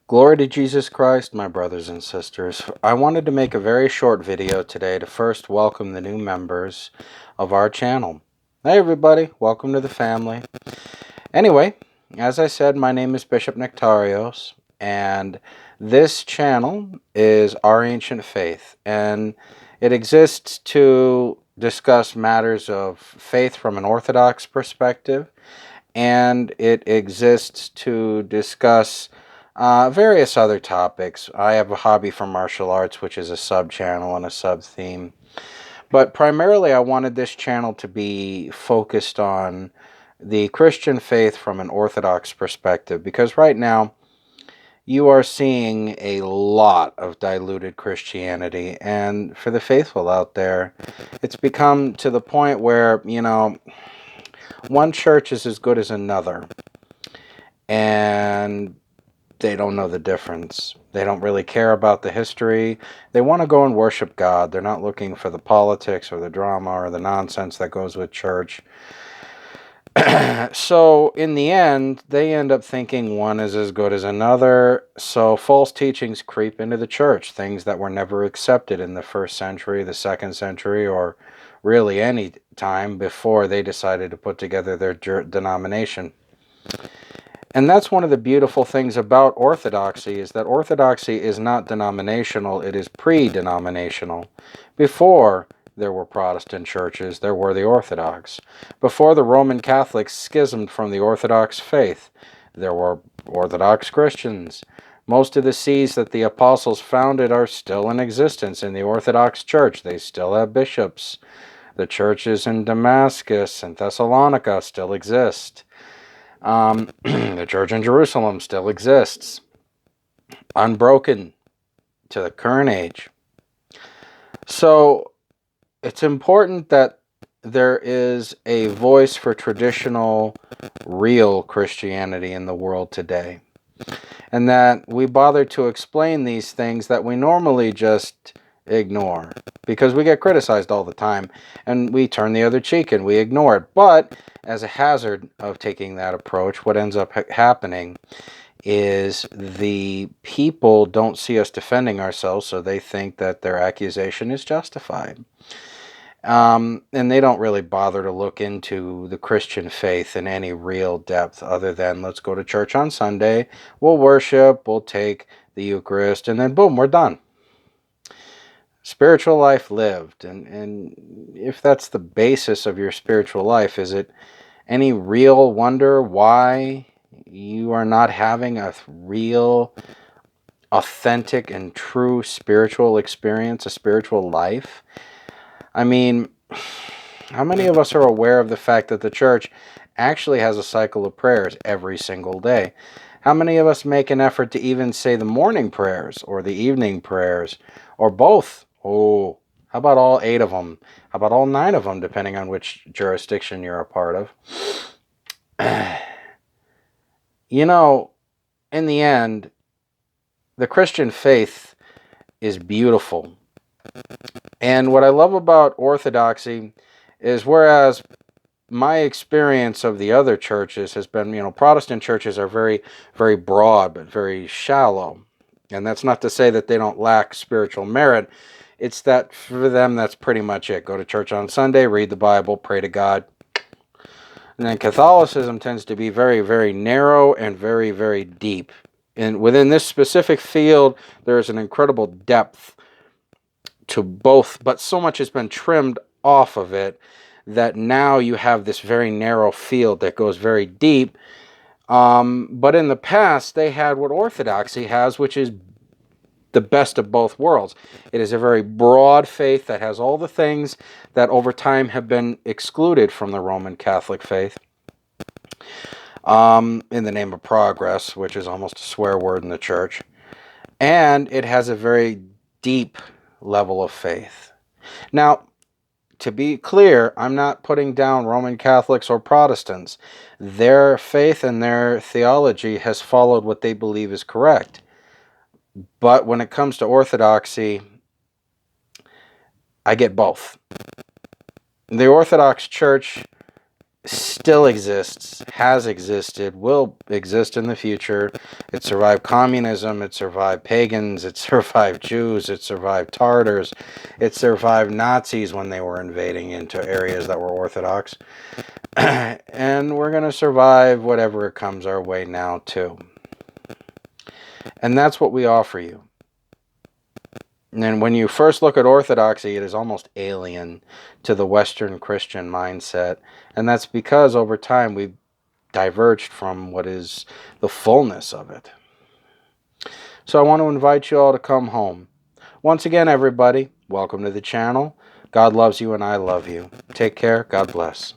Glory to Jesus Christ, my brothers and sisters. I wanted to make a very short video today to first welcome the new members of our channel. Hey everybody, welcome to the family. Anyway, as I said, my name is Bishop Nectarios, and this channel is Our Ancient Faith, and it exists to discuss matters of faith from an Orthodox perspective, and it exists to discuss various other topics. I have a hobby for martial arts, which is a sub-channel and a sub-theme. But primarily I wanted this channel to be focused on the Christian faith from an Orthodox perspective, because right now you are seeing a lot of diluted Christianity, and for the faithful out there, it's become to the point where, one church is as good as another, and they don't know the difference. They don't really care about the history. They want to go and worship God. They're not looking for the politics or the drama or the nonsense that goes with church. So in the end, they end up thinking one is as good as another. So false teachings creep into the church, things that were never accepted in the first century, the second century, or really any time before they decided to put together their denomination. And that's one of the beautiful things about Orthodoxy, is that Orthodoxy is not denominational, it is pre-denominational. Before there were Protestant churches, there were the Orthodox. Before the Roman Catholics schismed from the Orthodox faith, there were Orthodox Christians. Most of the sees that the apostles founded are still in existence in the Orthodox Church. They still have bishops. The churches in Damascus and Thessalonica still exist. The church in Jerusalem still exists, unbroken to the current age. So it's important that there is a voice for traditional, real Christianity in the world today, and that we bother to explain these things that we normally just ignore, because we get criticized all the time and we turn the other cheek and we ignore it. But as a hazard of taking that approach, what ends up happening is the people don't see us defending ourselves, so they think that their accusation is justified. And they don't really bother to look into the Christian faith in any real depth, other than let's go to church on Sunday, we'll worship, we'll take the Eucharist, and then boom, we're done. Spiritual life lived. And if that's the basis of your spiritual life, is it any real wonder why you are not having a real, authentic, and true spiritual experience, a spiritual life? I mean, how many of us are aware of the fact that the church actually has a cycle of prayers every single day? How many of us make an effort to even say the morning prayers or the evening prayers or both? Oh, how about all 8 of them? How about all 9 of them, depending on which jurisdiction you're a part of? In the end, the Christian faith is beautiful. And what I love about Orthodoxy is, whereas my experience of the other churches has been, Protestant churches are very, very broad, but very shallow. And that's not to say that they don't lack spiritual merit. It's that for them, that's pretty much it. Go to church on Sunday, read the Bible, pray to God. And then Catholicism tends to be very, very narrow and very, very deep. And within this specific field, there is an incredible depth to both, but so much has been trimmed off of it that now you have this very narrow field that goes very deep. But in the past, they had what Orthodoxy has, which is the best of both worlds. It is a very broad faith that has all the things that over time have been excluded from the Roman Catholic faith, in the name of progress, which is almost a swear word in the church. And it has a very deep level of faith. Now, to be clear, I'm not putting down Roman Catholics or Protestants. Their faith and their theology has followed what they believe is correct. But when it comes to Orthodoxy, I get both. The Orthodox Church still exists, has existed, will exist in the future. It survived communism, it survived pagans, it survived Jews, it survived Tartars, it survived Nazis when they were invading into areas that were Orthodox. And we're going to survive whatever comes our way now too. And that's what we offer you. And when you first look at Orthodoxy, it is almost alien to the Western Christian mindset. And that's because over time we've diverged from what is the fullness of it. So I want to invite you all to come home. Once again, everybody, welcome to the channel. God loves you and I love you. Take care. God bless.